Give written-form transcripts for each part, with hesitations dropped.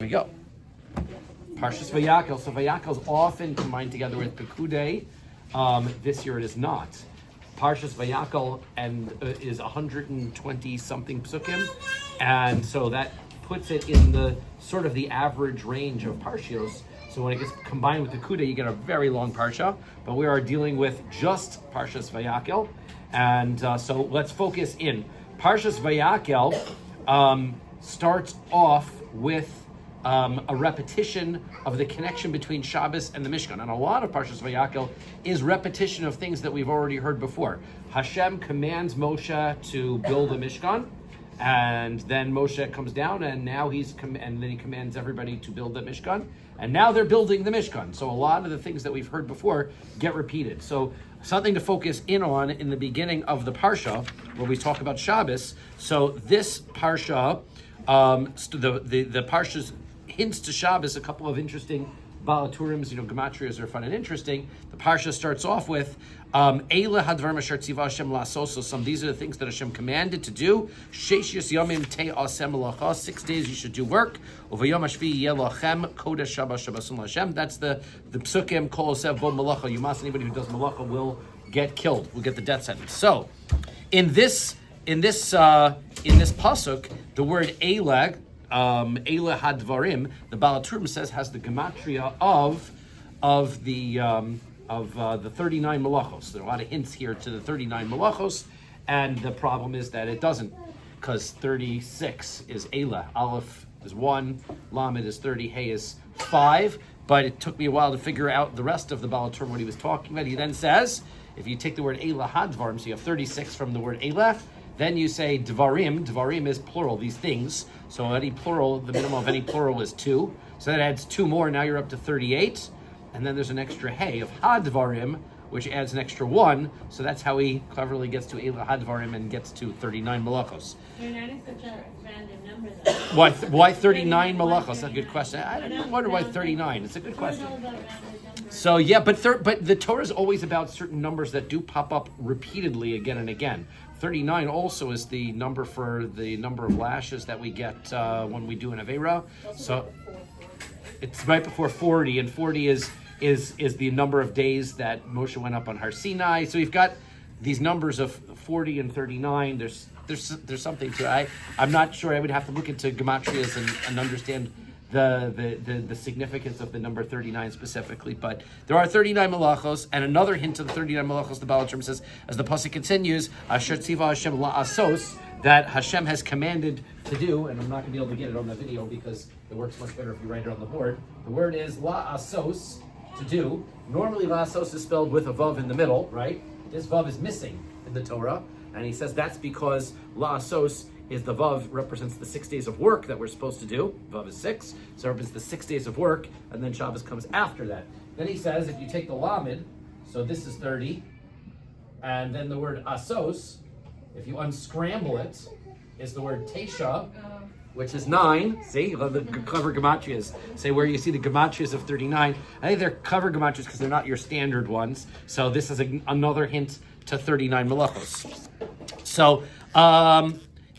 we go. Parshas Vayakhel. So Vayakhel is often combined together with Pekudei. This year it is not. Parshas Vayakhel is 120 something psukim, and so that puts it in the sort of the average range of parshios. So when it gets combined with the Kuda, you get a very long parsha. But we are dealing with just Parshas Vayakhel, and so let's focus in. Parshas Vayakhel starts off with a repetition of the connection between Shabbos and the Mishkan. And a lot of Parshas Vayakhel is repetition of things that we've already heard before. Hashem commands Moshe to build a Mishkan, and then Moshe comes down, and now and then he commands everybody to build the Mishkan, and now they're building the Mishkan. So a lot of the things that we've heard before get repeated. So something to focus in on in the beginning of the Parsha, where we talk about Shabbos. So this Parsha, the Parsha's hints to Shabbos, a couple of interesting Balaturims, gematrias are fun and interesting. The Parsha starts off with Eila hadvarim asher tziva Hashem la'asos. These are the things that Hashem commanded to do. Sheish yomim te'asem malacha. 6 days you should do work. Uvayom hashvi yeh lachem kodesh shabbasun Hashem. That's the psukim kol osev bo malacha. Yumas, anybody who does malacha will get killed. Will get the death sentence. So, in this pasuk, the word Eila, Eila hadvarim, the Balaturim says has the gematria of the 39 malachos. There are a lot of hints here to the 39 malachos, and the problem is that it doesn't, because 36 is Eila. Aleph is 1, Lamed is 30, Hey is 5. But it took me a while to figure out the rest of the Balaturim, what he was talking about. He then says, if you take the word Eila hadvarim, so you have 36 from the word Eila, then you say dvarim. Dvarim is plural, these things. So any plural, the minimum of any plural is 2. So that adds 2 more. Now you're up to 38. And then there's an extra hey of hadvarim, which adds an extra 1. So that's how he cleverly gets to Eila hadvarim and gets to 39 malachos. 39 is such a random number, though. Why 39 malachos? That's a good question. I wonder why 39. It's a good question. So yeah, but the Torah is always about certain numbers that do pop up repeatedly again and again. 39 also is the number for the number of lashes that we get when we do an Aveira. So it's right before 40, and 40 is the number of days that Moshe went up on Har Sinai. So you've got these numbers of 40 and 39. There's something to it. I'm not sure. I would have to look into gematrias and understand the significance of the number 39 specifically, but there are 39 malachos, and another hint to the 39 malachos, the Balatrim says, as the pasuk continues, Asher tziva Hashem la'asos, that Hashem has commanded to do, and I'm not going to be able to get it on the video because it works much better if you write it on the board. The word is la'asos, to do. Normally la'asos is spelled with a vav in the middle, right? This vav is missing in the Torah, and he says that's because la'asos is the Vav represents the 6 days of work that we're supposed to do. Vav is 6, so it represents the 6 days of work, and then Shabbos comes after that. Then he says, if you take the Lamed, so this is 30, and then the word Asos, if you unscramble it, is the word Tesha, which is 9. See, you love the clever gematrias. Say where you see the gematrias of 39. I think they're clever gematrias because they're not your standard ones. So this is another hint to 39 malachos. So,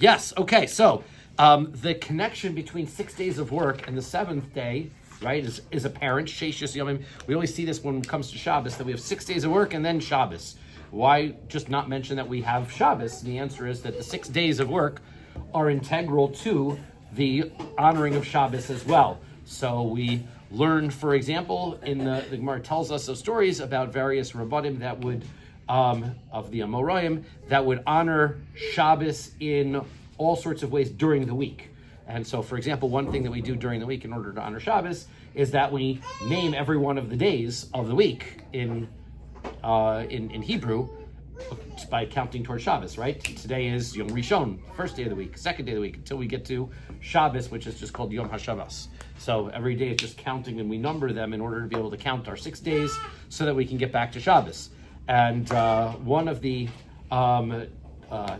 yes, okay, so the connection between 6 days of work and the 7th day, right, is apparent. Sheishis Yomim. We always see this when it comes to Shabbos, that we have 6 days of work and then Shabbos. Why just not mention that we have Shabbos? The answer is that the 6 days of work are integral to the honoring of Shabbos as well. So we learn, for example, in the Gemara tells us of stories about various rabbanim that would of the Amoraim that would honor Shabbos in all sorts of ways during the week. And so, for example, one thing that we do during the week in order to honor Shabbos is that we name every one of the days of the week in Hebrew by counting towards Shabbos, right? Today is Yom Rishon, first day of the week, second day of the week, until we get to Shabbos, which is just called Yom HaShabbos. So every day is just counting, and we number them in order to be able to count our 6 days so that we can get back to Shabbos. And one of the, I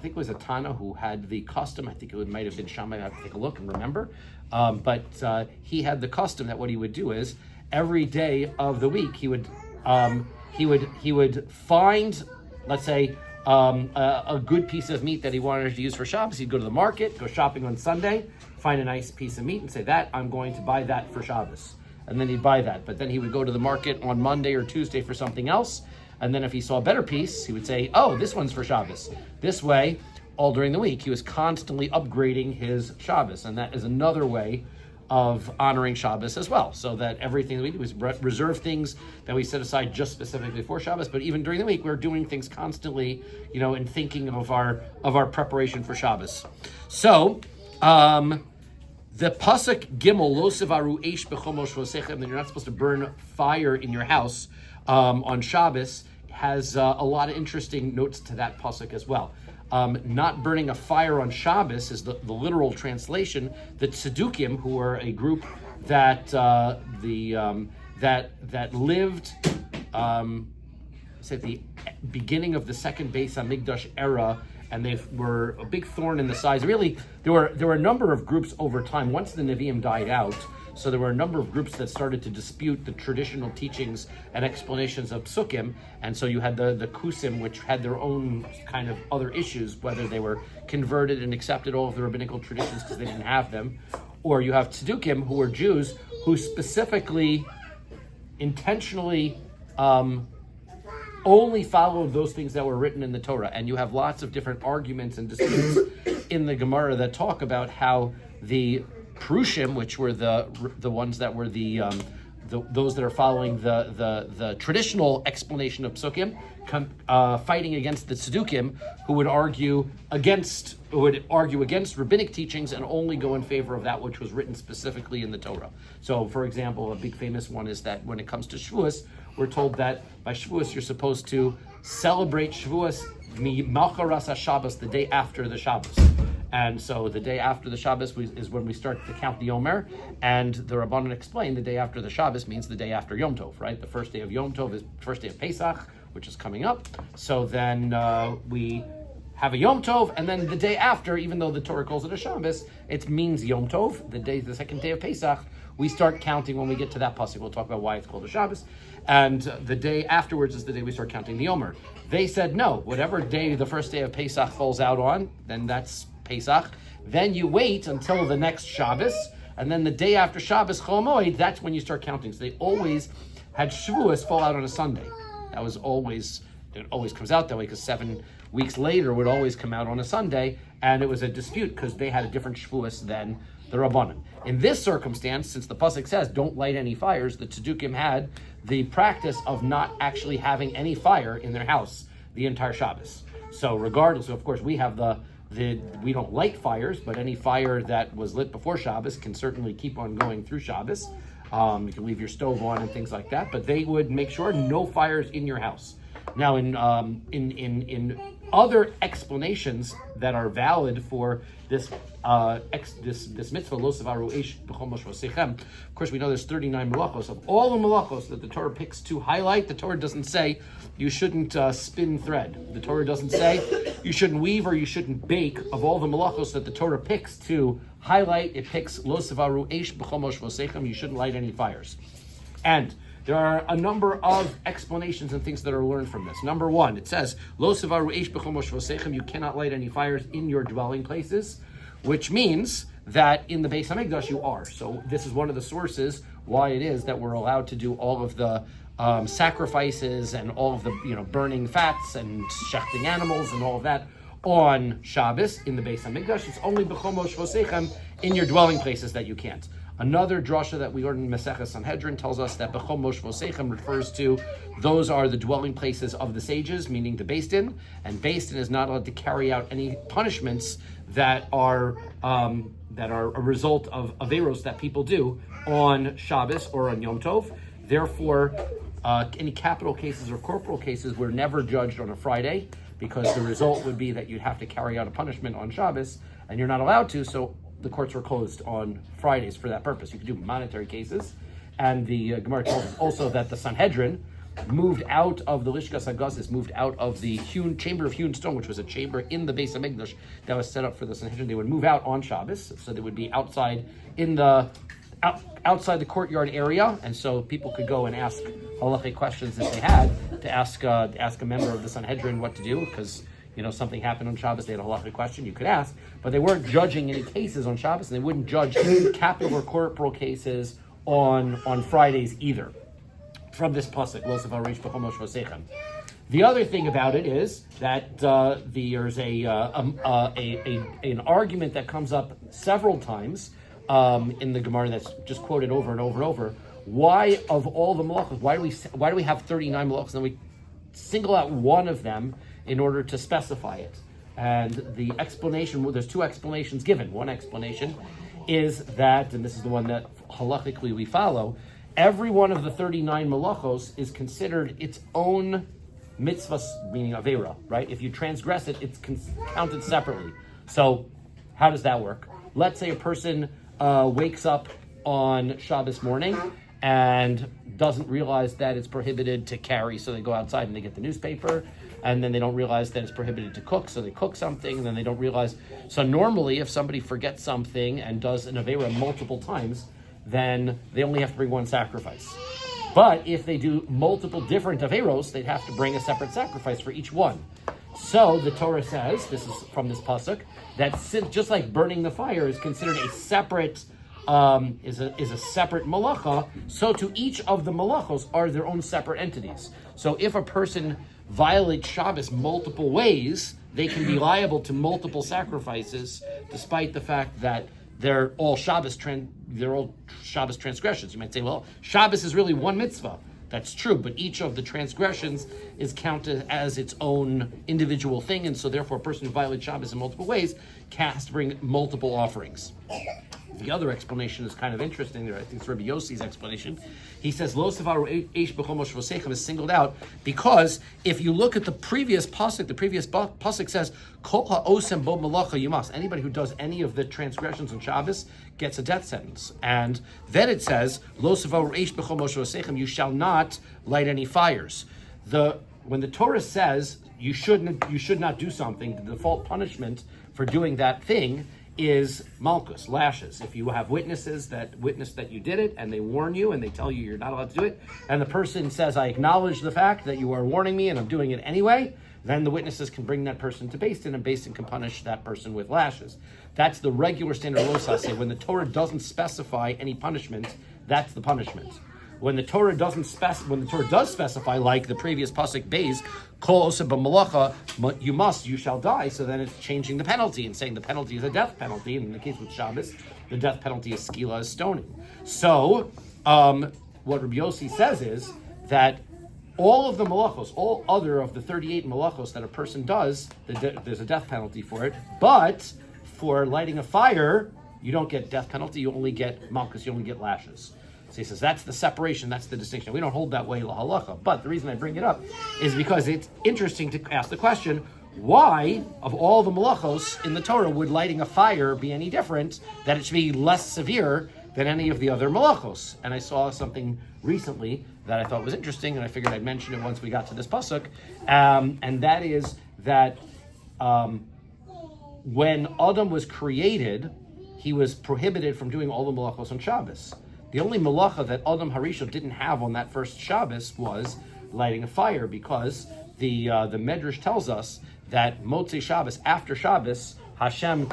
think it was a Tana who had the custom, I think it might have been Shammai, I have to take a look and remember, but he had the custom that what he would do is, every day of the week, he would find, let's say, a good piece of meat that he wanted to use for Shabbos, he'd go to the market, go shopping on Sunday, find a nice piece of meat and say, that, I'm going to buy that for Shabbos. And then he'd buy that. But then he would go to the market on Monday or Tuesday for something else. And then if he saw a better piece, he would say, oh, this one's for Shabbos. This way, all during the week, he was constantly upgrading his Shabbos. And that is another way of honoring Shabbos as well. So that everything that we do is reserve things that we set aside just specifically for Shabbos. But even during the week, we're doing things constantly, and thinking of our preparation for Shabbos. So, the pasuk Gimel lo sevaru eish b'chomosh v'osechem, that you're not supposed to burn fire in your house on Shabbos, has a lot of interesting notes to that pasuk as well. Not burning a fire on Shabbos is the literal translation. The Tzedukim, who are a group that that lived at the beginning of the second Beis Hamikdash era, and they were a big thorn in the side. Really, there were a number of groups over time. Once the Nevi'im died out, so there were a number of groups that started to dispute the traditional teachings and explanations of Psukim, and so you had the Kusim, which had their own kind of other issues, whether they were converted and accepted all of the rabbinical traditions because they didn't have them, or you have Tzedukim, who were Jews, who specifically, intentionally, only followed those things that were written in the Torah. And you have lots of different arguments and disputes in the Gemara that talk about how the Prushim, which were the ones that were those that are following the traditional explanation of Psukim, fighting against the Tzedukim, who would argue against rabbinic teachings and only go in favor of that which was written specifically in the Torah. So, for example, a big famous one is that when it comes to Shavuos, we're told that by Shavuos you're supposed to celebrate Shavuos Malcharas HaShabbos, the day after the Shabbos. And so the day after the Shabbos is when we start to count the Omer, and the Rabbanan explain the day after the Shabbos means the day after Yom Tov, right? The first day of Yom Tov is the first day of Pesach, which is coming up. So then we have a Yom Tov, and then the day after, even though the Torah calls it a Shabbos, it means Yom Tov, the second day of Pesach. We start counting when we get to that pasuk. We'll talk about why it's called a Shabbos. And the day afterwards is the day we start counting the Omer. They said, no, whatever day the first day of Pesach falls out on, then that's Pesach. Then you wait until the next Shabbos, and then the day after Shabbos, Chol Moed, that's when you start counting. So they always had Shavuos fall out on a Sunday. It always comes out that way, because 7 weeks later would always come out on a Sunday, and it was a dispute because they had a different Shavuos than the Rabbanan. In this circumstance, since the pasuk says don't light any fires, the Tzedukim had the practice of not actually having any fire in their house the entire Shabbos. So regardless, of course, we have we don't light fires, but any fire that was lit before Shabbos can certainly keep on going through Shabbos. You can leave your stove on and things like that, but they would make sure no fires in your house. Now, in other explanations that are valid for this mitzvah, lo sevaru eish b'chomosh v'osechem. Of course, we know there's 39 malachos. Of all the malachos that the Torah picks to highlight, the Torah doesn't say you shouldn't spin thread. The Torah doesn't say you shouldn't weave or you shouldn't bake. Of all the malachos that the Torah picks to highlight, it picks lo sevaru eish b'chomosh v'osechem. You shouldn't light any fires. And there are a number of explanations and things that are learned from this. Number one, it says, Lo sevaru eish b'chomosh v'osechem, you cannot light any fires in your dwelling places, which means that in the Beis Hamikdash you are. So this is one of the sources why it is that we're allowed to do all of the sacrifices and all of the burning fats and shechting animals and all of that on Shabbos in the Beis Hamikdash. It's only b'chomosh v'osechem in your dwelling places that you can't. Another drasha that we learn in Maseches Sanhedrin tells us that b'chomosh v'osechem refers to those are the dwelling places of the sages, meaning the Beis Din, and Beis Din is not allowed to carry out any punishments that are a result of averos that people do on Shabbos or on Yom Tov. Therefore, any capital cases or corporal cases were never judged on a Friday, because the result would be that you'd have to carry out a punishment on Shabbos, and you're not allowed to, so the courts were closed on Fridays for that purpose. You could do monetary cases. And the Gemara tells us also that the Sanhedrin moved out of the Lishkas HaGazis, moved out of the chamber of hewn stone, which was a chamber in the Beis Hamikdash that was set up for the Sanhedrin. They would move out on Shabbos, so they would be outside outside the courtyard area, and so people could go and ask halachic questions if they had to ask a member of the Sanhedrin what to do, because something happened on Shabbos, they had a halachic question, you could ask, but they weren't judging any cases on Shabbos, and they wouldn't judge capital or corporal cases on Fridays either. From this pasuk, the other thing about it is that there's an argument that comes up several times in the Gemara that's just quoted over and over and over. Why, of all the malachos, why do we have 39 malachos, and we single out one of them in order to specify it? And the explanation, there's two explanations given. One explanation is that, and this is the one that halachically we follow, every one of the 39 malachos is considered its own mitzvah, meaning avera, right? If you transgress it, it's counted separately. So how does that work? Let's say a person wakes up on Shabbos morning and doesn't realize that it's prohibited to carry, so they go outside and they get the newspaper, and then they don't realize that it's prohibited to cook, so they cook something, and then they don't realize. So normally, if somebody forgets something and does an avera multiple times, then they only have to bring one sacrifice. But if they do multiple different averos, they'd have to bring a separate sacrifice for each one. So the Torah says, this is from this pasuk, that just like burning the fire is considered a separate is a separate malacha, so to each of the malachos are their own separate entities. So if a person violates Shabbos multiple ways, they can be liable to multiple sacrifices, despite the fact that they're all Shabbos transgressions. You might say, well, Shabbos is really one mitzvah. That's true, but each of the transgressions is counted as its own individual thing, and so therefore a person who violates Shabbos in multiple ways has to bring multiple offerings. The other explanation is kind of interesting. I think it's Rabbi Yossi's explanation. He says, Lo sevaru eish b'chol moshe v'seichem is singled out because if you look at the previous pasuk says, Kol ha'osem bo malacha yumas. Anybody who does any of the transgressions on Shabbos gets a death sentence. And then it says, Lo sevaru eish b'chol moshe v'seichem, you shall not light any fires. When the Torah says you should not do something, the default punishment for doing that thing is malchus, lashes. If you have witnesses that witness that you did it and they warn you and they tell you you're not allowed to do it, and the person says, I acknowledge the fact that you are warning me and I'm doing it anyway, then the witnesses can bring that person to Beis Din, and Beis Din can punish that person with lashes. That's the regular standard of Losase. When the Torah doesn't specify any punishment, that's the punishment. When the Torah does specify, like the previous pasuk Beis, Kol osa b'malacha, you shall die. So then it's changing the penalty and saying the penalty is a death penalty. And in the case with Shabbos, the death penalty is skila, is stoning. So what Rabbi Yossi says is that all of the malachos, all other of the 38 malachos that a person does, there's a death penalty for it. But for lighting a fire, you don't get death penalty. You only get malchus. You only get lashes. So he says that's the separation, that's the distinction. We don't hold that way la halacha, but the reason I bring it up is because it's interesting to ask the question, why, of all the malachos in the Torah, would lighting a fire be any different, that it should be less severe than any of the other malachos? And I saw something recently that I thought was interesting, and I figured I'd mention it once we got to this pasuk, and that is that when Adam was created, he was prohibited from doing all the malachos on Shabbos. The only malacha that Adam Harishon didn't have on that first Shabbos was lighting a fire, because the Medrash tells us that Motzei Shabbos, after Shabbos, Hashem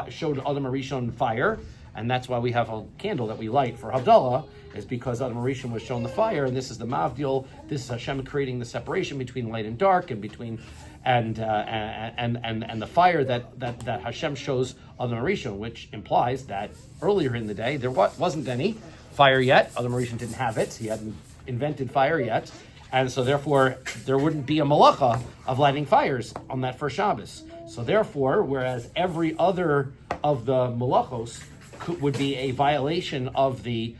showed Adam Harishon fire, and that's why we have a candle that we light for Havdalah, is because Adam Harishon was shown the fire, and this is the Mavdil. This is Hashem creating the separation between light and dark, and between and the fire that Hashem shows Adam Harishon, which implies that earlier in the day there wasn't any fire yet. Adam Harishon didn't have it; he hadn't invented fire yet, and so therefore there wouldn't be a malacha of lighting fires on that first Shabbos. So therefore, whereas every other of the malachos would be a violation of the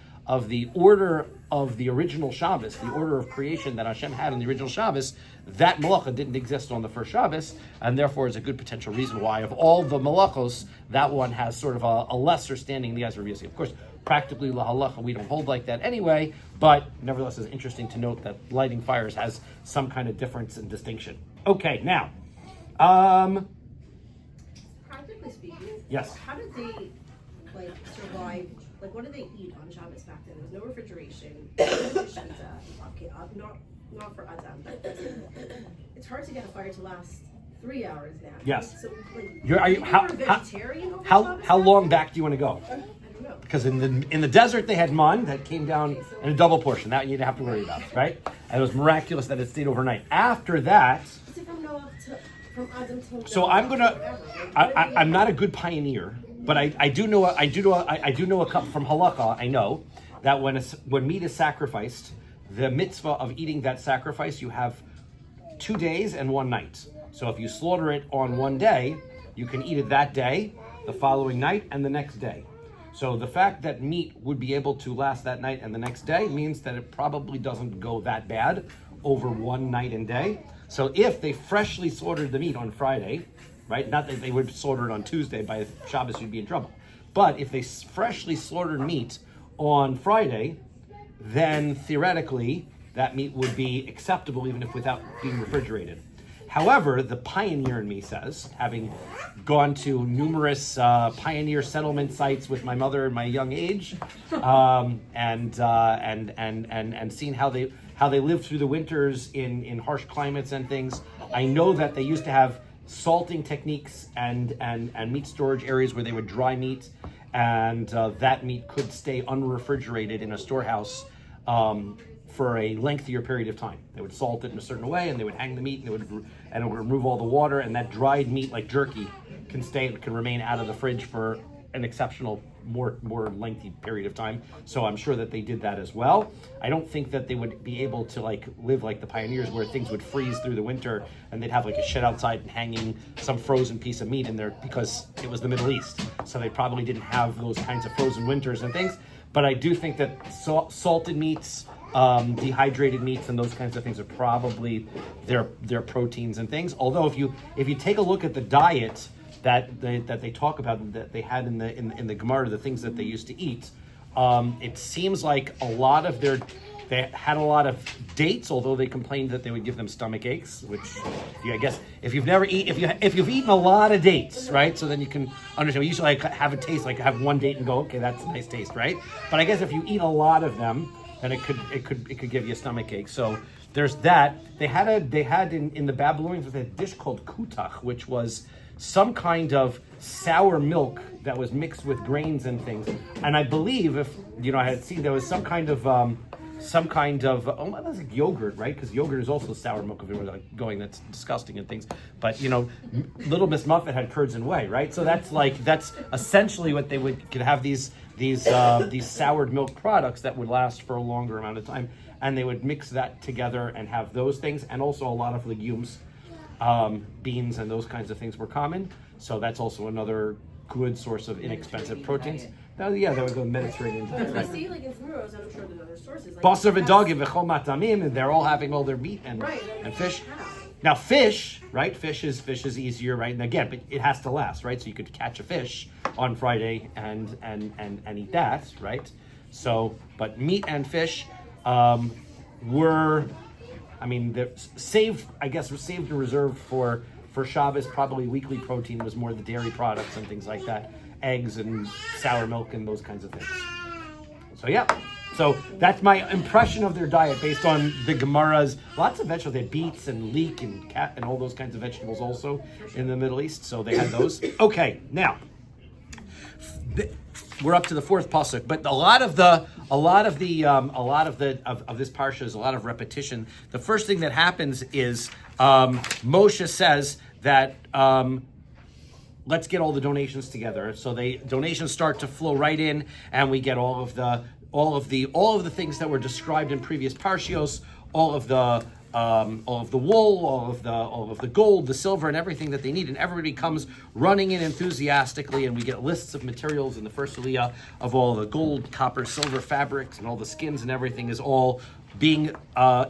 order of the original Shabbos, the order of creation that Hashem had in the original Shabbos, that malacha didn't exist on the first Shabbos, and therefore is a good potential reason why, of all the malachos, that one has sort of a lesser standing in the eyes of Rabbi Yossi. Of course, practically la halacha, we don't hold like that anyway, but nevertheless it's interesting to note that lighting fires has some kind of difference and distinction. Okay, now, practically speaking, yes. How did they survive? What did they eat on Shabbos back then? There was no refrigeration. Not for Adam. But it's hard to get a fire to last 3 hours now. Yes. So, like, Are you you're vegetarian over how Shabbos? long back do you want to go? I don't know. Because in the desert they had man that came down in a double portion. That you didn't have to worry about, right? And it was miraculous that it stayed overnight. After that, Is it from Noah from Adam to so I'm gonna. I'm not a good pioneer, but I do know a couple from halacha. I know that when meat is sacrificed, the mitzvah of eating that sacrifice, you have 2 days and 1 night. So if you slaughter it on one day, you can eat it that day, the following night, and the next day. So the fact that meat would be able to last that night and the next day means that it probably doesn't go that bad over one night and day. So if they freshly slaughtered the meat on Friday, right? Not that they would slaughter it on Tuesday, by Shabbos you'd be in trouble. But if they freshly slaughtered meat on Friday, then theoretically that meat would be acceptable even if without being refrigerated. However, the pioneer in me says, having gone to numerous pioneer settlement sites with my mother in my young age, and seen how they lived through the winters in harsh climates and things, I know that they used to have salting techniques and meat storage areas where they would dry meat, and that meat could stay unrefrigerated in a storehouse for a lengthier period of time. They would salt it in a certain way, and they would hang the meat, and it would remove all the water. And that dried meat, like jerky, can remain out of the fridge for an exceptional, more lengthy period of time. So I'm sure that they did that as well. I don't think that they would be able to live like the pioneers, where things would freeze through the winter, and they'd have like a shed outside and hanging some frozen piece of meat in there, because it was the Middle East. So they probably didn't have those kinds of frozen winters and things. But I do think that salted meats, dehydrated meats, and those kinds of things are probably their proteins and things. Although if you take a look at the diet that they talk about, that they had in the Gemara, the things that they used to eat, it seems like they had a lot of dates, although they complained that they would give them stomach aches, which I guess if you've eaten a lot of dates, right? So then you can understand. We usually have a taste, like have one date and go, okay, that's a nice taste, right? But I guess if you eat a lot of them, then it could give you a stomach ache. So there's that. They had in the Babylonians a dish called kutach, which was some kind of sour milk that was mixed with grains and things. And I believe I had seen there was some kind of that was like yogurt, right? Because yogurt is also sour milk. If you were going, that's disgusting and things. But Little Miss Muffet had curds and whey, right? So that's essentially what they could have these soured milk products that would last for a longer amount of time, and they would mix that together and have those things, and also a lot of legumes, beans, and those kinds of things were common. So that's also another good source of inexpensive proteins. Now, yeah, that would go Mediterranean. But we see, like in Furos, I'm sure there's other sources. Like Basar v'dagim v'chol matamim, and they're all having all their meat and fish. Now, fish, right? Fish is easier, right? And again, but it has to last, right? So you could catch a fish on Friday and eat that, right? So, but meat and fish they're saved and reserved for Shabbos. Probably weekly protein was more the dairy products and things like that. Eggs and sour milk and those kinds of things. So yeah, so that's my impression of their diet based on the Gemara's. Lots of vegetables. They had beets and leek and cat and all those kinds of vegetables also in the Middle East. So they had those. Okay, now we're up to the fourth pasuk, but a lot of this parsha is a lot of repetition. The first thing that happens is Moshe says that. Let's get all the donations together. So donations start to flow right in, and we get all of the things that were described in previous parshios, all of the wool, all of the gold, the silver, and everything that they need, and everybody comes running in enthusiastically, and we get lists of materials in the first aliyah of all the gold, copper, silver fabrics, and all the skins and everything is all being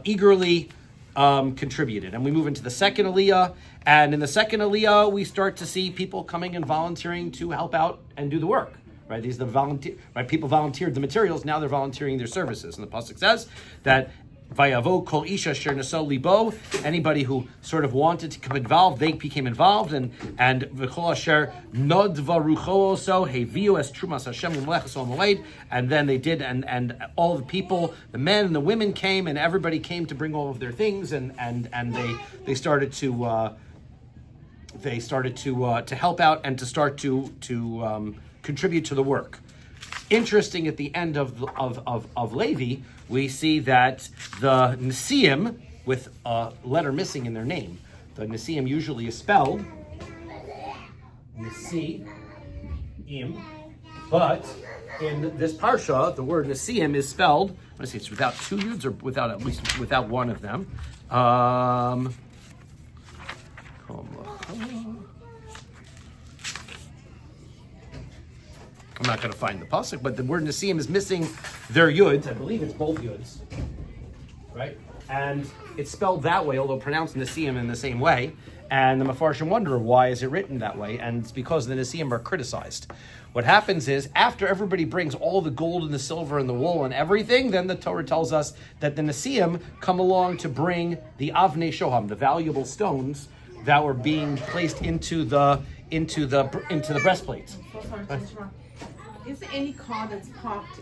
eagerly contributed. And we move into the second aliyah, and in the second aliyah, we start to see people coming and volunteering to help out and do the work. Right? These are the volunteer. Right? People volunteered the materials. Now they're volunteering their services. And the pasuk says that Vayavo kol isha asher naso libo. Anybody who sort of wanted to become involved, they became involved, and v'chol asher nodva rucho oso heviu es trumas Hashem u'melechas o'moed. And then they did, and all the people, the men and the women came, and everybody came to bring all of their things, and they started to they started to help out and to start to contribute to the work. Interesting, at the end of Levi, we see that the Nesiim, with a letter missing in their name, the Nesiim usually is spelled Nesiim, but in this parsha, the word Nesiim is spelled, let's see, it's without two yuds or without, at least without one of them. I'm not going to find the pasuk, but the word Nesiim is missing their yuds. I believe it's both yuds, right? And it's spelled that way, although pronounced Nesiim in the same way. And the Mefarshim wonder, why is it written that way? And it's because the Nesiim are criticized. What happens is, after everybody brings all the gold and the silver and the wool and everything, then the Torah tells us that the Nesiim come along to bring the Avnei Shoham, the valuable stones that were being placed into the breastplates. Is there any car that's parked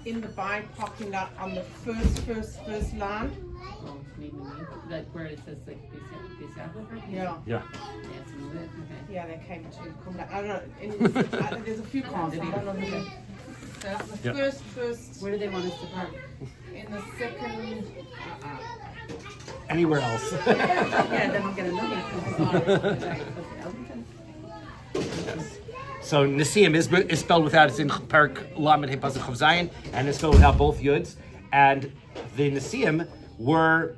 in the parking lot on the first line? Oh, maybe, like where it says like Vayakhel? Yeah. Yeah. They have to move it, okay. Yeah, they came to come down. I don't know. There's a few cars. I don't know who. The Yeah. first. Where do they want us to park? In the second. Anywhere else. Yeah, then I'm gonna know that. Yes. So Nesiim is spelled without, it's in Parak Lamed He Pasuk Chav Zayin, and it's spelled without both yuds. And the Nesiim were,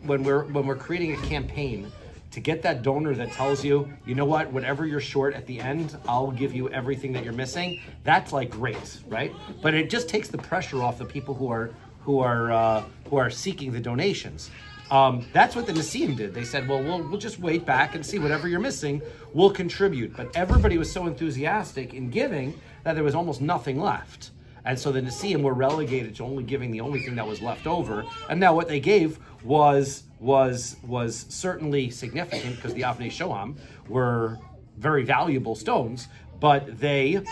when we're creating a campaign to get that donor that tells you, you know what, whatever you're short at the end, I'll give you everything that you're missing. That's like great, right? But it just takes the pressure off the people who are seeking the donations. That's what the Nesiim did. They said, well, we'll just wait back and see whatever you're missing, we'll contribute. But everybody was so enthusiastic in giving that there was almost nothing left. And so the Nesiim were relegated to only giving the only thing that was left over. And now what they gave was certainly significant, because the Avnei Shoham were very valuable stones, but they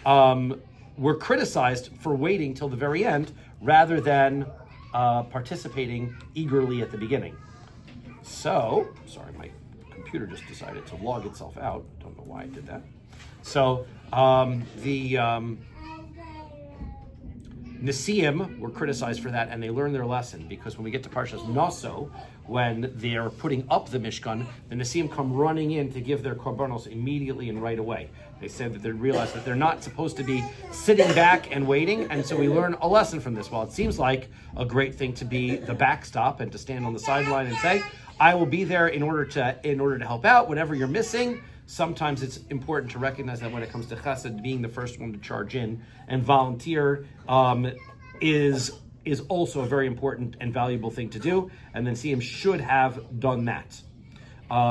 were criticized for waiting till the very end rather than participating eagerly at the beginning. So, sorry, my computer just decided to log itself out. Don't know why I did that. So, the Nesiim were criticized for that, and they learned their lesson, because when we get to Parshas Naso, when they're putting up the Mishkan, the Nesiim come running in to give their korbanos immediately and right away. They said that they realized that they're not supposed to be sitting back and waiting, and so we learn a lesson from this. While it seems like a great thing to be the backstop and to stand on the sideline and say, I will be there in order to help out, whatever you're missing. Sometimes it's important to recognize that when it comes to chesed, being the first one to charge in and volunteer is also a very important and valuable thing to do, and then Nesiim should have done that.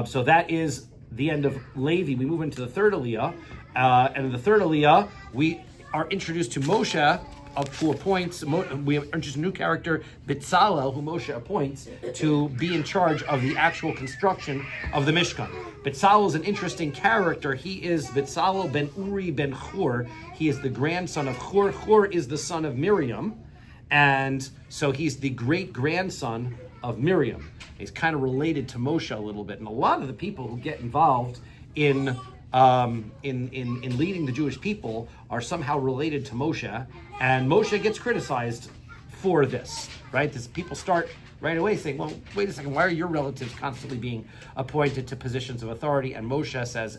So that is the end of Levi. We move into the third Aliyah, and in the third Aliyah, we are introduced to Moshe, who appoints, we have introduced a new character, Bitzalel, who Moshe appoints to be in charge of the actual construction of the Mishkan. Bitzalel is an interesting character. He is Bitzalel ben Uri ben Hur. He is the grandson of Hur. Hur is the son of Miriam, and so he's the great-grandson of Miriam. He's kind of related to Moshe a little bit, and a lot of the people who get involved in leading the Jewish people are somehow related to Moshe, and Moshe gets criticized for this, right? People start right away saying, well, wait a second, why are your relatives constantly being appointed to positions of authority? And Moshe says,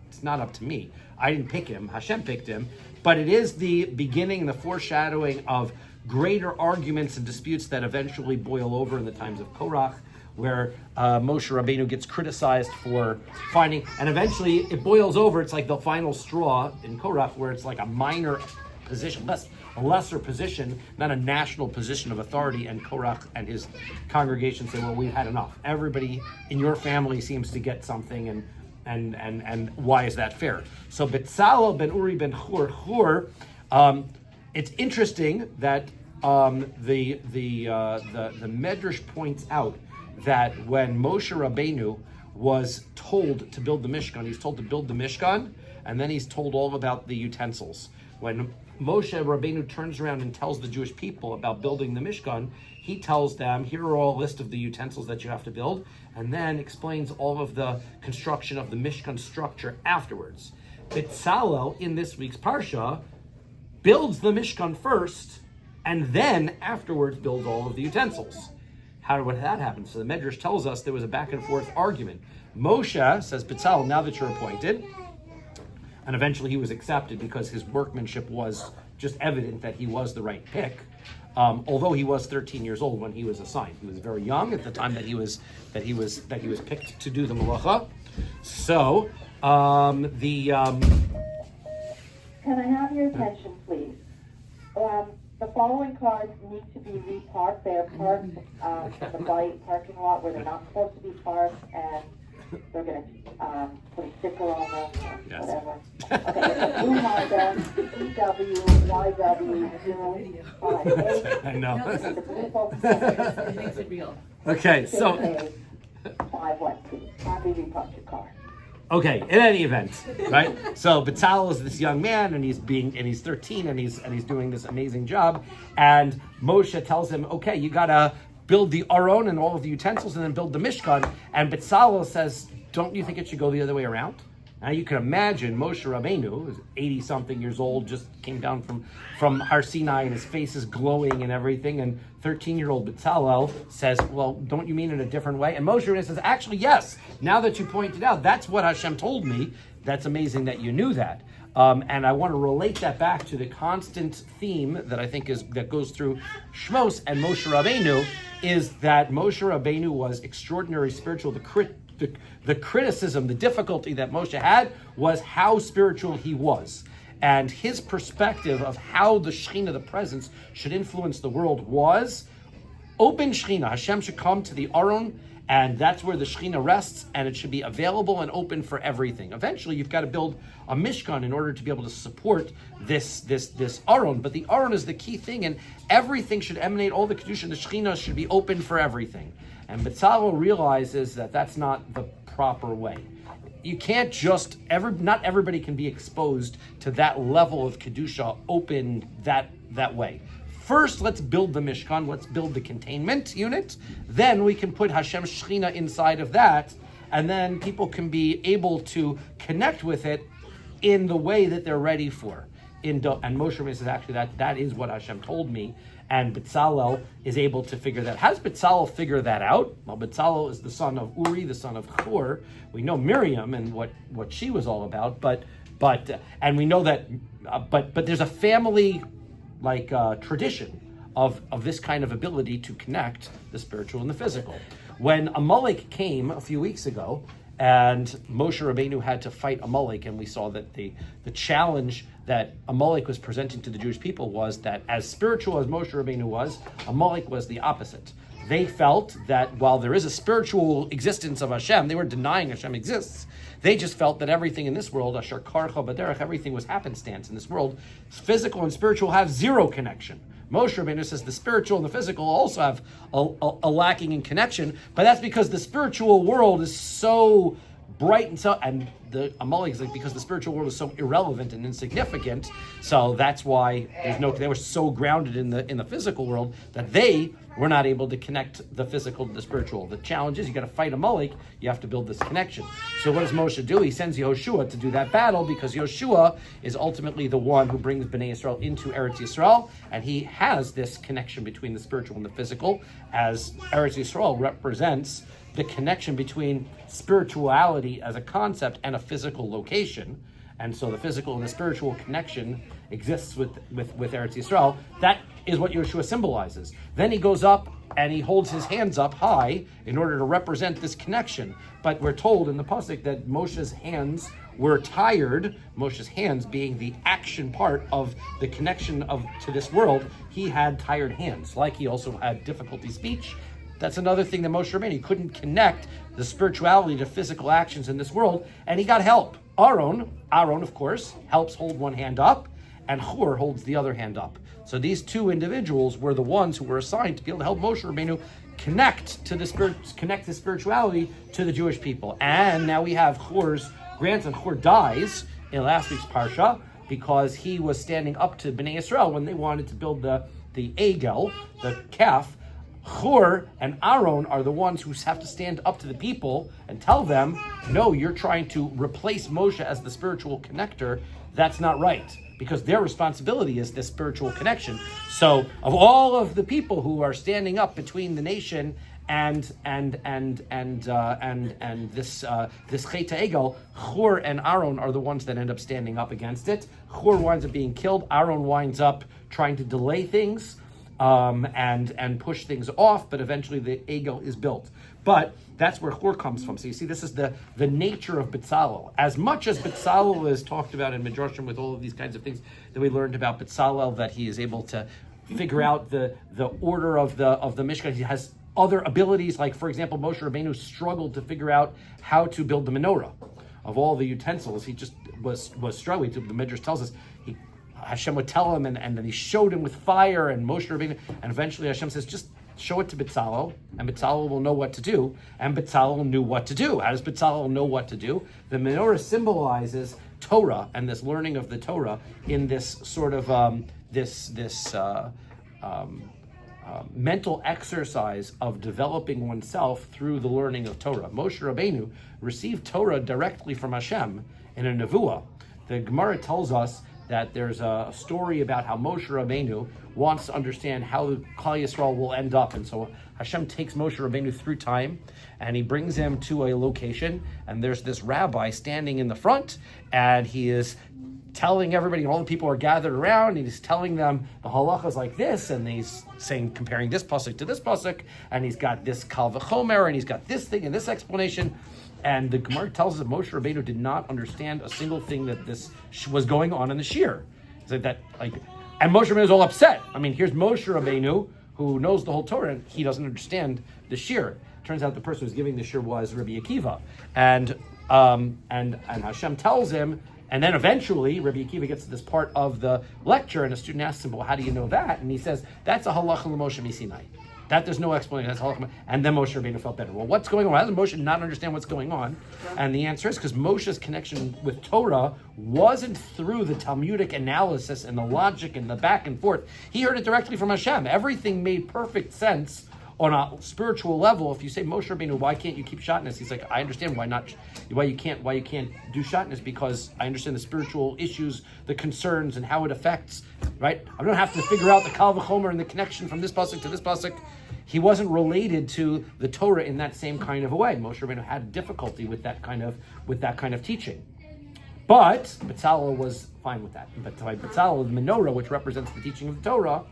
it's not up to me. I didn't pick him, Hashem picked him, but it is the beginning and the foreshadowing of greater arguments and disputes that eventually boil over in the times of Korach, where Moshe Rabbeinu gets criticized for finding, and eventually it boils over. It's like the final straw in Korach, where it's like a minor position, a lesser position, not a national position of authority, and Korach and his congregation say, well, we've had enough. Everybody in your family seems to get something, and why is that fair? So Bitzalel ben Uri ben Hur, it's interesting that the Medrash points out that when Moshe Rabbeinu was told to build the Mishkan, he's told to build the Mishkan, and then he's told all about the utensils. when Moshe Rabbeinu turns around and tells the Jewish people about building the Mishkan, he tells them, here are all a list of the utensils that you have to build, and then explains all of the construction of the Mishkan structure afterwards. Betzalel, in this week's Parsha, builds the Mishkan first, and then afterwards builds all of the utensils. How would that happen? So the Medrash tells us there was a back and forth argument. Moshe says, Betzalel, now that you're appointed, and eventually he was accepted because his workmanship was just evident that he was the right pick. Although he was 13 years old when he was assigned, he was very young at the time that he was picked to do the malacha. So Can I have your attention, please? The following cars need to be reparked. They are parked in the parking lot where they're not supposed to be parked, and they're going to put a sticker on them, or whatever. Okay, it's a blue Honda, EWYW058. I know. The blue focus It makes it real. Okay, so 512. Happy repark your car. okay, in any event, right? So Betzalel is this young man, and he's 13, and he's doing this amazing job. And Moshe tells him, okay, you gotta build the Aron and all of the utensils, and then build the Mishkan. And Betzalel says, don't you think it should go the other way around? Now you can imagine Moshe Rabbeinu, who's 80-something years old, just came down from Har Sinai, and his face is glowing and everything. And 13-year-old Betzalel says, well, don't you mean in a different way? And Moshe Rabbeinu says, actually, yes. Now that you pointed out, that's what Hashem told me. That's amazing that you knew that. And I want to relate that back to the constant theme that I think that goes through Shmos and Moshe Rabbeinu, is that Moshe Rabbeinu was extraordinary spiritual. The criticism, the difficulty that Moshe had was how spiritual he was. And his perspective of how the Shekhinah, the presence, should influence the world was open Shekhinah. Hashem should come to the Aron, and that's where the Shekhinah rests, and it should be available and open for everything. Eventually, you've got to build a Mishkan in order to be able to support this Aron. But the Aron is the key thing, and everything should emanate, all the Kedusha, the Shekhinah should be open for everything. And Betzalel realizes that that's not the proper way. You can't just, not everybody can be exposed to that level of Kedusha open that way. First, let's build the Mishkan, let's build the containment unit. Then we can put Hashem's Shekhinah inside of that, and then people can be able to connect with it in the way that they're ready for. And Moshe Rabbeinu says, actually, that is what Hashem told me. And Betzalel is able to figure that. How does Betzalel figure that out? Well, Betzalel is the son of Uri, the son of Hur. We know Miriam and what she was all about, but and we know that, but there's a family tradition of this kind of ability to connect the spiritual and the physical. When Amalek came a few weeks ago, and Moshe Rabbeinu had to fight Amalek, and we saw that the challenge that Amalek was presenting to the Jewish people was that as spiritual as Moshe Rabbeinu was, Amalek was the opposite. They felt that while there is a spiritual existence of Hashem, they were denying Hashem exists. They just felt that everything in this world, Asher Karcha Baderech, everything was happenstance in this world. Physical and spiritual have zero connection. Moshe Rabbeinu says the spiritual and the physical also have a lacking in connection, but that's because the spiritual world is so bright and the Amalek is because the spiritual world is so irrelevant and insignificant. So that's why they were so grounded in the physical world that they were not able to connect the physical to the spiritual. The challenge is you got to fight Amalek. You have to build this connection. So what does Moshe do? He sends Yehoshua to do that battle because Yehoshua is ultimately the one who brings Bnei Yisrael into Eretz Yisrael, and he has this connection between the spiritual and the physical, as Eretz Yisrael represents the connection between spirituality as a concept and a physical location. And so the physical and the spiritual connection exists with Eretz Yisrael. That is what Yeshua symbolizes. Then he goes up and he holds his hands up high in order to represent this connection. But we're told in the pasuk that Moshe's hands were tired, Moshe's hands being the action part of the connection to this world. He had tired hands, like he also had difficulty speech. That's another thing that Moshe Rabbeinu couldn't connect the spirituality to physical actions in this world, and he got help. Aaron, of course, helps hold one hand up, and Hur holds the other hand up. So these two individuals were the ones who were assigned to be able to help Moshe Rabbeinu connect the spirituality to the Jewish people. And now we have Hur's grandson. Hur dies in last week's parsha. because he was standing up to Bnei Yisrael when they wanted to build the egel, the calf. Hur and Aaron are the ones who have to stand up to the people and tell them, no, you're trying to replace Moshe as the spiritual connector. That's not right, because their responsibility is this spiritual connection. So, of all of the people who are standing up between the nation and this Chet Egel, Hur and Aaron are the ones that end up standing up against it. Hur winds up being killed. Aaron winds up trying to delay things and push things off, but eventually the Egel is built. But that's where Hur comes from. So you see, this is the nature of Betzalel. As much as Betzalel is talked about in Midrashim with all of these kinds of things that we learned about Betzalel, that he is able to figure out the order of the Mishkan. He has other abilities, like, for example, Moshe Rabbeinu struggled to figure out how to build the menorah. Of all the utensils, he just was struggling. The Midrash tells us Hashem would tell him, and then he showed him with fire, and Moshe Rabbeinu, and eventually Hashem says, just show it to Betzalel, and Betzalel will know what to do, and Betzalel knew what to do. How does Betzalel know what to do? The menorah symbolizes Torah, and this learning of the Torah in this sort of mental exercise of developing oneself through the learning of Torah. Moshe Rabbeinu received Torah directly from Hashem in a nevuah. The Gemara tells us that there's a story about how Moshe Rabbeinu wants to understand how Klal Yisrael will end up, and so Hashem takes Moshe Rabbeinu through time, and he brings him to a location, and there's this rabbi standing in the front, and he is telling everybody, and all the people are gathered around, and he's telling them the halacha is like this, and he's saying, comparing this pasuk to this pasuk, and he's got this kal v'chomer, and he's got this thing and this explanation. And the Gemara tells us that Moshe Rabbeinu did not understand a single thing that this was going on in the shir. And Moshe Rabbeinu is all upset. I mean, here's Moshe Rabbeinu, who knows the whole Torah, and he doesn't understand the shir. Turns out the person who was giving the shir was Rabbi Akiva, and Hashem tells him. And then eventually, Rabbi Akiva gets to this part of the lecture, and a student asks him, well, how do you know that? And he says, that's a halacha l'Moshe misinai. That there's no explanation. That's halacha. And then Moshe Rabbeinu felt better. Well, what's going on? How does Moshe not understand what's going on? And the answer is because Moshe's connection with Torah wasn't through the Talmudic analysis and the logic and the back and forth. He heard it directly from Hashem. Everything made perfect sense on a spiritual level. If you say, Moshe Rabbeinu, why can't you keep shatnez? He's like, I understand why you can't do shatnez, because I understand the spiritual issues, the concerns, and how it affects, right? I don't have to figure out the kal v'chomer and the connection from this pasuk to this pasuk. He wasn't related to the Torah in that same kind of a way. Moshe Rabbeinu had difficulty with that kind of teaching. But Betzalel was fine with that. But by Betzalel, the menorah, which represents the teaching of the Torah,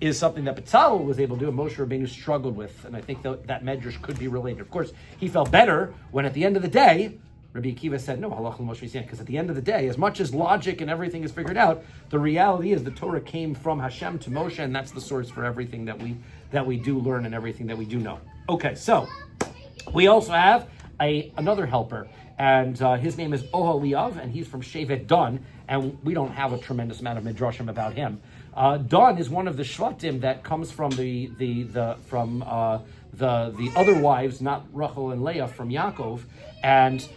is something that Betzalel was able to do and Moshe Rabbeinu struggled with. And I think that medrash could be related. Of course, he felt better when at the end of the day, Rabbi Akiva said, no, halacha l'Moshe misinai, because at the end of the day, as much as logic and everything is figured out, the reality is the Torah came from Hashem to Moshe, and that's the source for everything that we do learn and everything that we do know. Okay, so we also have another helper, and his name is Oholiav, and he's from Shevet Dan, and we don't have a tremendous amount of midrashim about him. Dan is one of the shvatim that comes from the other wives, not Rachel and Leah, from Yaakov, and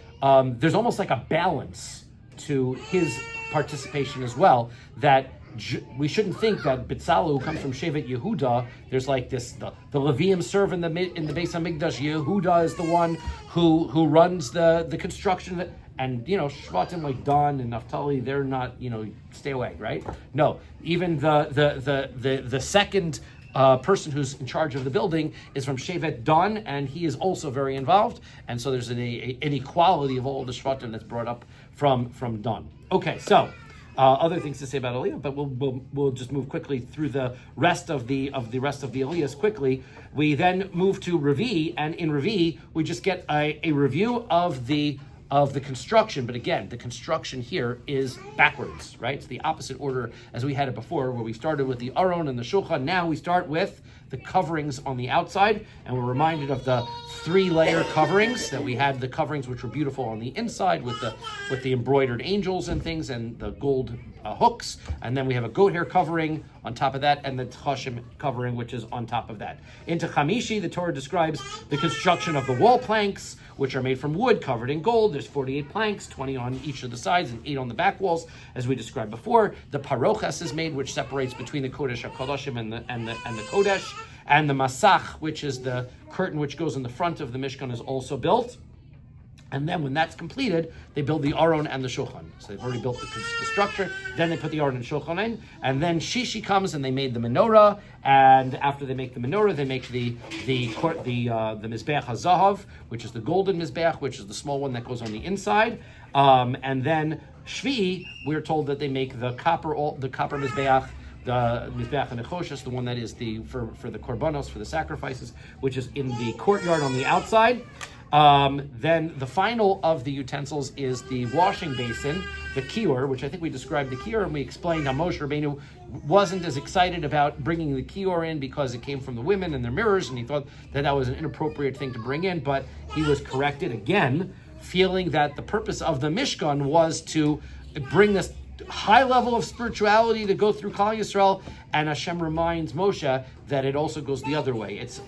there's almost like a balance to his participation as well, that we shouldn't think that Betzalel, who comes from Shevet Yehuda, there's like this, the Leviim serve in the Beis HaMikdash. Yehuda is the one who runs the construction, and Shvatim like Dan and Naphtali, they're not, stay away, right? No, even the second person who's in charge of the building is from Shevet Dan, and he is also very involved. And so there's an equality of all the Shvatim that's brought up from Dan. Okay, so other things to say about Aliyah, but we'll just move quickly through the rest of the Aliyahs quickly. We then move to Revi, and in Revi we just get a review of the construction, but again, the construction here is backwards, right? It's the opposite order as we had it before, where we started with the Aron and the Shulchan. Now we start with the coverings on the outside, and we're reminded of the 3-layer coverings that we had. The coverings which were beautiful on the inside with the embroidered angels and things, and the gold hooks, and then we have a goat hair covering on top of that, and the tchashim covering, which is on top of that. Into Chamishi, the Torah describes the construction of the wall planks, which are made from wood covered in gold. There's 48 planks, 20 on each of the sides and 8 on the back walls, as we described before. The paroches is made, which separates between the Kodesh HaKodashim and the Kodesh, and the Masach, which is the curtain which goes in the front of the Mishkan, is also built. And then when that's completed, they build the Aron and the Shulchan. So they've already built the structure. Then they put the Aron and Shulchan in. And then Shishi comes and they made the menorah. And after they make the menorah, they make the Mizbeach HaZahav, which is the golden Mizbeach, which is the small one that goes on the inside. And then Shvi'i, we're told that they make the copper Mizbeach, the Mizbeach HaNechoshes, the one that is for the korbanos, for the sacrifices, which is in the courtyard on the outside. Then the final of the utensils is the washing basin, the kior, which I think we described the kior, and we explained how Moshe Rabbeinu wasn't as excited about bringing the kior in because it came from the women and their mirrors, and he thought that was an inappropriate thing to bring in, but he was corrected again, feeling that the purpose of the Mishkan was to bring this high level of spirituality to go through Klal Yisrael, and Hashem reminds Moshe that it also goes the other way. It's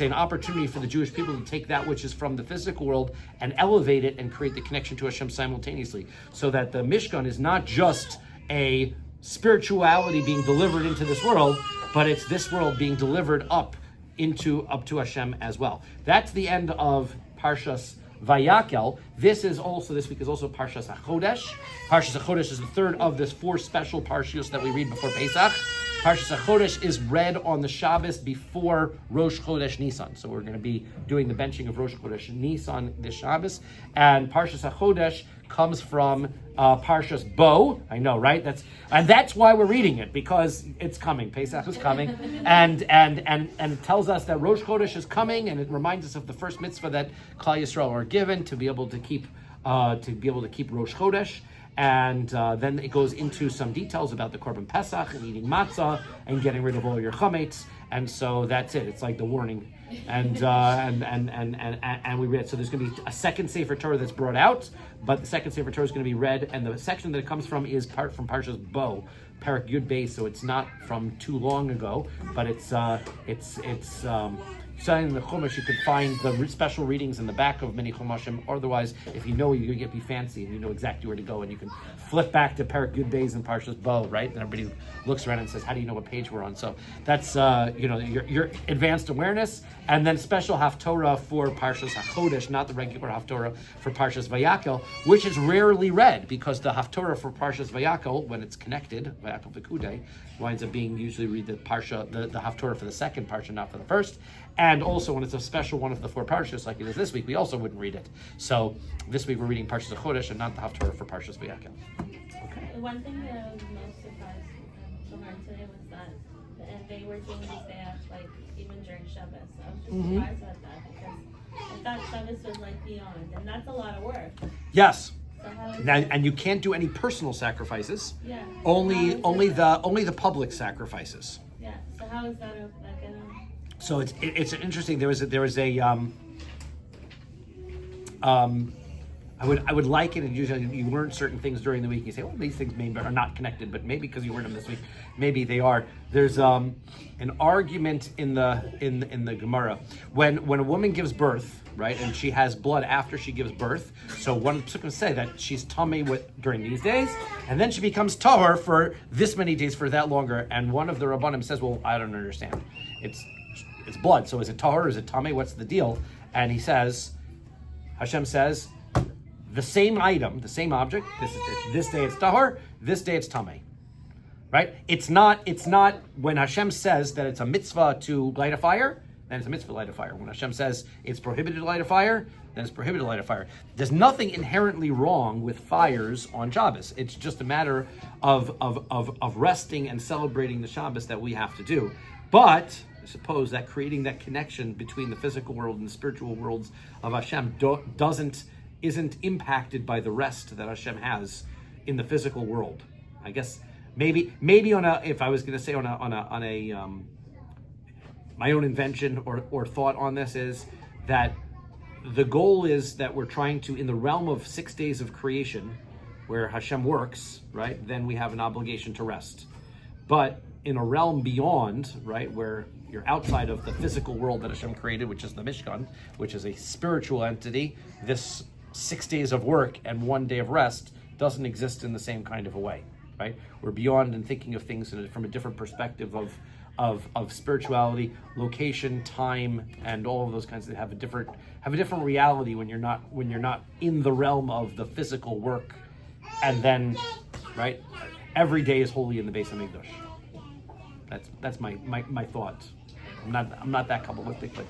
an opportunity for the Jewish people to take that which is from the physical world and elevate it and create the connection to Hashem simultaneously, so that the Mishkan is not just a spirituality being delivered into this world, but it's this world being delivered up to Hashem as well. That's the end of Parshas Vayakhel. This week is also Parshas HaChodesh. Parshas HaChodesh is the third of this 4 special parshios that we read before Pesach. Parshas HaChodesh is read on the Shabbos before Rosh Chodesh Nisan. So we're going to be doing the benching of Rosh Chodesh Nisan this Shabbos. And Parshas HaChodesh comes from Parshas Bo. I know, right? That's why we're reading it, because it's coming. Pesach is coming, and it tells us that Rosh Chodesh is coming, and it reminds us of the first mitzvah that Klal Yisrael are given to be able to keep Rosh Chodesh. And then it goes into some details about the Korban Pesach and eating matzah and getting rid of all your chametz. And so that's it. It's like the warning, and we read. So there's going to be a second Sefer Torah that's brought out, but the second Sefer Torah is going to be read, and the section that it comes from is from Parshas Bo, Parak Yud Beis. So it's not from too long ago, but it's in the Chumash. You could find the special readings in the back of many Chumashim. Otherwise, if you know, you get be fancy and you know exactly where to go, and you can flip back to Parak Yud Beis and Parshas Bo, right? And everybody looks around and says, "How do you know what page we're on?" So that's your advanced awareness, and then special Haftorah for Parshas HaChodesh, not the regular Haftorah for Parshas Vayakhel, which is rarely read because the Haftorah for Parshas Vayakhel, when it's connected, Vayakhel V'Kudei, winds up being usually read the Haftorah for the second parsha, not for the first. And also, when it's a special one of the 4 parshas, like it is this week, we also wouldn't read it. So this week we're reading Parshas HaChodesh and not the Haftorah for Parshas Vayakhel. Okay. The one thing that I was most surprised to learn today was that they were doing these days like even during Shabbos. So I was just surprised at that, because I thought Shabbos was like beyond, and that's a lot of work. Yes. So And you can't do any personal sacrifices. Yeah. Only the public sacrifices. Yeah. So how is that like? So it's interesting. There was a I would like it, and usually you learn certain things during the week. You say, well, these things maybe are not connected, but maybe because you learned them this week, maybe they are. There's an argument in the Gemara when a woman gives birth, right, and she has blood after she gives birth. So one can say that she's tummy during these days, and then she becomes tahor for this many days, for that longer. And one of the Rabbanim says, well, I don't understand. It's blood, so is it tahor, is it tummy? What's the deal? And Hashem says, the same item, the same object. This day it's tahor, this day it's tummy, right? It's not when Hashem says that it's a mitzvah to light a fire, then it's a mitzvah to light a fire. When Hashem says it's prohibited to light a fire, then it's prohibited to light a fire. There's nothing inherently wrong with fires on Shabbos. It's just a matter of resting and celebrating the Shabbos that we have to do. But suppose that creating that connection between the physical world and the spiritual worlds of Hashem isn't impacted by the rest that Hashem has in the physical world. I guess maybe if I was going to say on a my own invention or thought on this is that the goal is that we're trying to, in the realm of 6 days of creation, where Hashem works, right, then we have an obligation to rest. But in a realm beyond, right, where you're outside of the physical world that Hashem created, which is the Mishkan, which is a spiritual entity, this 6 days of work and 1 day of rest doesn't exist in the same kind of a way, right? We're beyond and thinking of things from a different perspective of spirituality, location, time, and all of those kinds that have a different reality when you're not in the realm of the physical work, and then, right, every day is holy in the Beis Hamikdash. That's my thought. I'm not that Kabbalistic, but